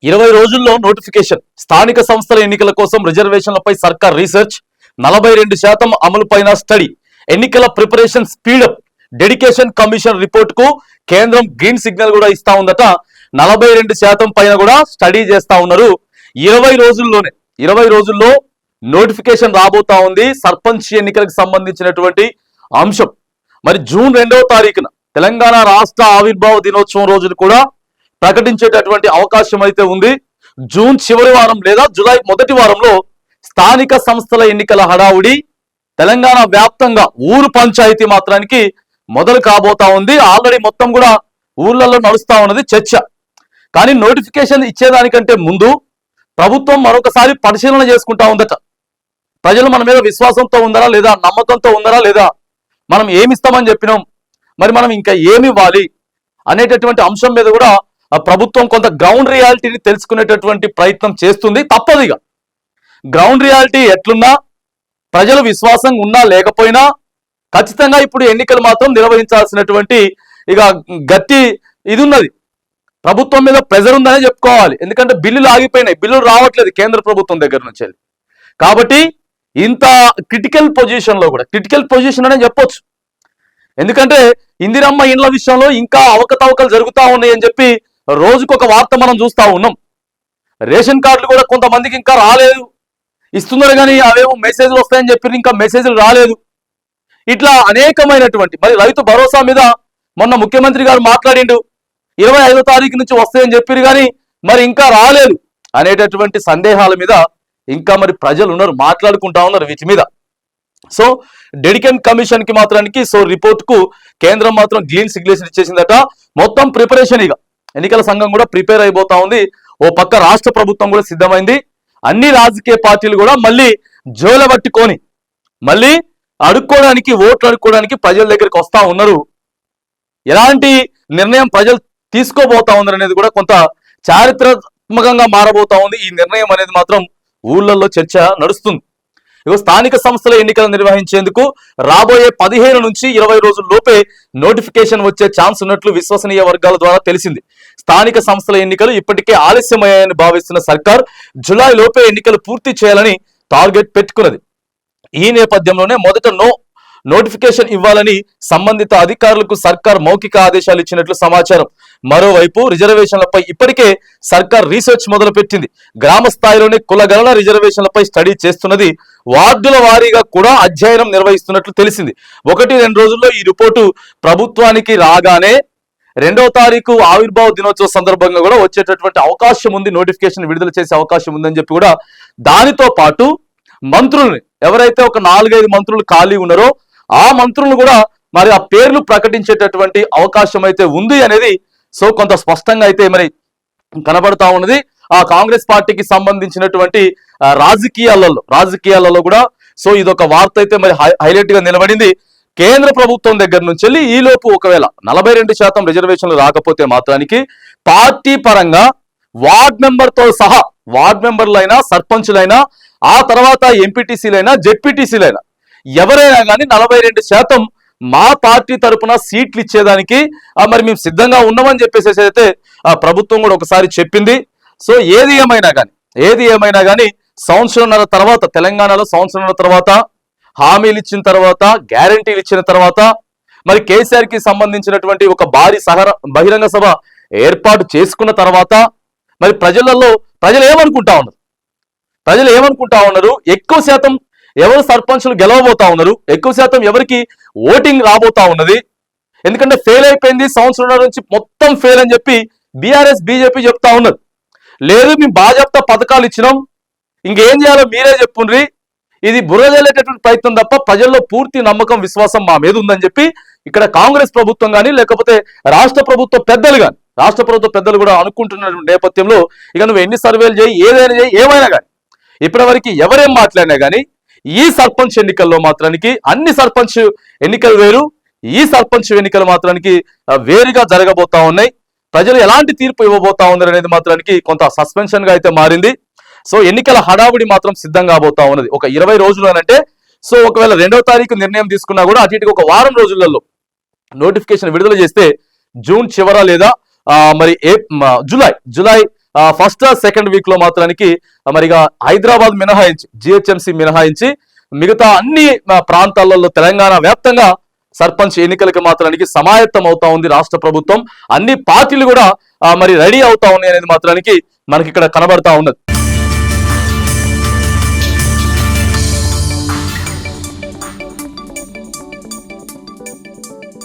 20 రోజుల్లో నోటిఫికేషన్. స్థానిక సంస్థల ఎన్నికల కోసం రిజర్వేషన్లపై సర్కార్ రీసెర్చ్. 42% అమలుపైన స్టడీ. ఎన్నికల preparation speed up. Dedication commission report కు కేంద్రం గ్రీన్ సిగ్నల్ కూడా ఇస్తా ఉందట. 42% పైన కూడా స్టడీ చేస్తా ఉన్నారు. 20 రోజుల్లో నోటిఫికేషన్ రాబోతా ఉంది. సర్పంచ్ ఎన్నికలకు సంబంధించినటువంటి అంశం. మరి జూన్ 2వ తారీఖున తెలంగాణ రాష్ట్ర ఆవిర్భావ దినోత్సవం రోజున కూడా ప్రకటించేటటువంటి అవకాశం అయితే ఉంది. జూన్ చివరి వారం లేదా జూలై మొదటి వారంలో స్థానిక సంస్థల ఎన్నికల హడావుడి తెలంగాణ వ్యాప్తంగా ఊరు పంచాయతీ మాత్రానికి మొదలు కాబోతా ఉంది. ఆల్రెడీ మొత్తం కూడా ఊర్లలో నడుస్తా ఉన్నది చర్చ. కానీ నోటిఫికేషన్ ఇచ్చేదానికంటే ముందు ప్రభుత్వం మరొకసారి పరిశీలన చేసుకుంటా ఉందట. ప్రజలు మన మీద విశ్వాసంతో ఉందరా లేదా, నమ్మకంతో ఉందరా లేదా, మనం ఏమిస్తామని చెప్పినాం, మరి మనం ఇంకా ఏమి ఇవ్వాలి అనేటటువంటి అంశం మీద కూడా ప్రభుత్వం కొంత గ్రౌండ్ రియాలిటీని తెలుసుకునేటటువంటి ప్రయత్నం చేస్తుంది. తప్పదిగా గ్రౌండ్ రియాలిటీ ఎట్లున్నా, ప్రజలు విశ్వాసం ఉన్నా లేకపోయినా ఖచ్చితంగా ఇప్పుడు ఎన్నికలు మాత్రం నిర్వహించాల్సినటువంటి ఇక గట్టి ఇది ఉన్నది. ప్రభుత్వం మీద ప్రెజర్ ఉందనే చెప్పుకోవాలి. ఎందుకంటే బిల్లులు ఆగిపోయినాయి, బిల్లులు రావట్లేదు కేంద్ర ప్రభుత్వం దగ్గర నుంచి. కాబట్టి ఇంత క్రిటికల్ పొజిషన్లో కూడా, క్రిటికల్ పొజిషన్ అనే చెప్పొచ్చు. ఎందుకంటే ఇందిరమ్మ ఇండ్ల విషయంలో ఇంకా అవకతవకలు జరుగుతూ ఉన్నాయి అని చెప్పి రోజుకొక వార్త మనం చూస్తూ ఉన్నాం. రేషన్ కార్డులు కూడా కొంతమందికి ఇంకా రాలేదు, ఇస్తున్నారు కానీ అవేమో మెసేజ్లు వస్తాయని చెప్పి ఇంకా మెసేజ్లు రాలేదు. ఇట్లా అనేకమైనటువంటి, మరి రైతు భరోసా మీద మొన్న ముఖ్యమంత్రి గారు మాట్లాడిండు, 25వ తారీఖు నుంచి వస్తాయని చెప్పారు కానీ మరి ఇంకా రాలేదు అనేటటువంటి సందేహాల మీద ఇంకా మరి ప్రజలు ఉన్నారు, మాట్లాడుకుంటా ఉన్నారు వీటి మీద. సో డెడికేషన్ కమిషన్ కి మాత్రానికి రిపోర్ట్ కు కేంద్రం మాత్రం గ్రీన్ సిగ్నేచర్ ఇచ్చేసిందట. మొత్తం ప్రిపరేషన్ ఇక ఎన్నికల సంఘం కూడా ప్రిపేర్ అయిపోతా ఉంది. ఓ పక్క రాష్ట్ర ప్రభుత్వం కూడా సిద్ధమైంది. అన్ని రాజకీయ పార్టీలు కూడా మళ్ళీ జోల పట్టుకొని మళ్ళీ అడుక్కోవడానికి, ఓట్లు అడుక్కోవడానికి ప్రజల దగ్గరికి వస్తా ఉన్నారు. ఎలాంటి నిర్ణయం ప్రజలు తీసుకోబోతా ఉన్నారు అనేది కూడా కొంత చారిత్రాత్మకంగా మారబోతా ఉంది. ఈ నిర్ణయం అనేది మాత్రం ఊళ్ళల్లో చర్చ నడుస్తుంది. స్థానిక సంస్థల ఎన్నికలు నిర్వహించేందుకు రాబోయే 15 నుంచి 20 రోజుల లోపే నోటిఫికేషన్ వచ్చే ఛాన్స్ ఉన్నట్లు విశ్వసనీయ వర్గాల ద్వారా తెలిసింది. స్థానిక సంస్థల ఎన్నికలు ఇప్పటికే ఆలస్యమయ్యాయని భావిస్తున్న సర్కార్ జులై లోపే ఎన్నికలు పూర్తి చేయాలని టార్గెట్ పెట్టుకున్నది. ఈ నేపథ్యంలోనే మొదట నోటిఫికేషన్ ఇవ్వాలని సంబంధిత అధికారులకు సర్కార్ మౌఖిక ఆదేశాలు ఇచ్చినట్లు సమాచారం. మరోవైపు రిజర్వేషన్లపై ఇప్పటికే సర్కార్ రీసెర్చ్ మొదలుపెట్టింది. గ్రామ స్థాయిలోనే కులగణన రిజర్వేషన్లపై స్టడీ చేస్తున్నది. వార్డుల వారీగా కూడా అధ్యయనం నిర్వహిస్తున్నట్లు తెలిసింది. 1-2 రోజుల్లో ఈ రిపోర్టు ప్రభుత్వానికి రాగానే 2వ తారీఖు ఆవిర్భావ దినోత్సవ సందర్భంగా కూడా వచ్చేటటువంటి అవకాశం ఉంది. నోటిఫికేషన్ విడుదల చేసే అవకాశం ఉందని చెప్పి కూడా, దానితో పాటు మంత్రుల్ని ఎవరైతే ఒక 4-5 మంత్రులు ఖాళీ ఉన్నారో ఆ మంత్రులను కూడా మరి ఆ పేర్లు ప్రకటించేటటువంటి అవకాశం అయితే ఉంది అనేది కొంత స్పష్టంగా అయితే మరి కనబడతా ఉన్నది. ఆ కాంగ్రెస్ పార్టీకి సంబంధించినటువంటి రాజకీయాలలో కూడా ఇదొక వార్త అయితే మరి హైలైట్ గా నిలబడింది. కేంద్ర ప్రభుత్వం దగ్గర నుంచి వెళ్ళి ఈలోపు ఒకవేళ 42% రిజర్వేషన్లు రాకపోతే మాత్రానికి పార్టీ పరంగా వార్డ్ మెంబర్తో సహా, వార్డ్ మెంబర్లైనా, సర్పంచులైనా, ఆ తర్వాత ఎంపీటీసీలైనా, జెడ్పీటీసీలైనా ఎవరైనా కానీ 42% మా పార్టీ తరపున సీట్లు ఇచ్చేదానికి మరి మేము సిద్ధంగా ఉన్నామని చెప్పేసి అయితే ప్రభుత్వం కూడా ఒకసారి చెప్పింది. ఏది ఏమైనా కానీ సంవత్సరంన్నర తర్వాత, తెలంగాణలో సంవత్సరంన్నర తర్వాత హామీలు ఇచ్చిన తర్వాత, గ్యారంటీలు ఇచ్చిన తర్వాత, మరి కేసీఆర్ కి సంబంధించినటువంటి ఒక భారీ బహిరంగ సభ ఏర్పాటు చేసుకున్న తర్వాత మరి ప్రజలు ఏమనుకుంటా ఉన్నారు, ఎక్కువ శాతం ఎవరు సర్పంచులు గెలవబోతా ఉన్నారు, ఎక్కువ శాతం ఎవరికి ఓటింగ్ రాబోతా ఉన్నది. ఎందుకంటే ఫెయిల్ అయిపోయింది, సంవత్సరం నుంచి మొత్తం ఫెయిల్ అని చెప్పి బీఆర్ఎస్ బీజేపీ చెప్తా ఉన్నారు. లేదు మేము భాజపా పథకాలు ఇచ్చినాం, ఇంకేం చేయాలో మీరే చెప్పుండ్రి, ఇది బురదలేటటువంటి ప్రయత్నం తప్ప ప్రజల్లో పూర్తి నమ్మకం, విశ్వాసం మా మీద ఉందని చెప్పి ఇక్కడ కాంగ్రెస్ ప్రభుత్వం కానీ లేకపోతే రాష్ట్ర ప్రభుత్వ పెద్దలు కూడా అనుకుంటున్న నేపథ్యంలో ఇక నువ్వు ఎన్ని సర్వేలు చేయి, ఏదైనా చేయి, ఏమైనా కానీ ఇప్పటివరకు ఎవరేం మాట్లాడినా కానీ ఈ సర్పంచ్ ఎన్నికల్లో మాత్రానికి అన్ని సర్పంచ్ ఎన్నికలు వేరు, ఈ సర్పంచ్ ఎన్నికలు మాత్రానికి వేరుగా జరగబోతా ఉన్నాయి. ప్రజలు ఎలాంటి తీర్పు ఇవ్వబోతా ఉన్నారు అనేది మాత్రానికి కొంత సస్పెన్షన్ గా అయితే మారింది. ఎన్నికల హడావుడి మాత్రం సిద్ధంగా పోతా ఉన్నది. ఒక 20 రోజులు అనంటే ఒకవేళ 2వ తారీఖు నిర్ణయం తీసుకున్నా కూడా అటు ఇటుగా ఒక వారం రోజులలో నోటిఫికేషన్ విడుదల చేస్తే జూన్ చివర లేదా మరి జూలై ఫస్ట్ సెకండ్ వీక్ లో మాత్రానికి మరిగా హైదరాబాద్ మినహాయించి జిహెచ్ఎంసీ మినహాయించి మిగతా అన్ని ప్రాంతాలలో తెలంగాణ వ్యాప్తంగా సర్పంచ్ ఎన్నికలకి మాత్రానికి సమాయత్తం అవుతా ఉంది రాష్ట్ర ప్రభుత్వం. అన్ని పార్టీలు కూడా మరి రెడీ అవుతా ఉన్నాయి అనేది మాత్రానికి మనకి ఇక్కడ కనబడతా ఉన్నది.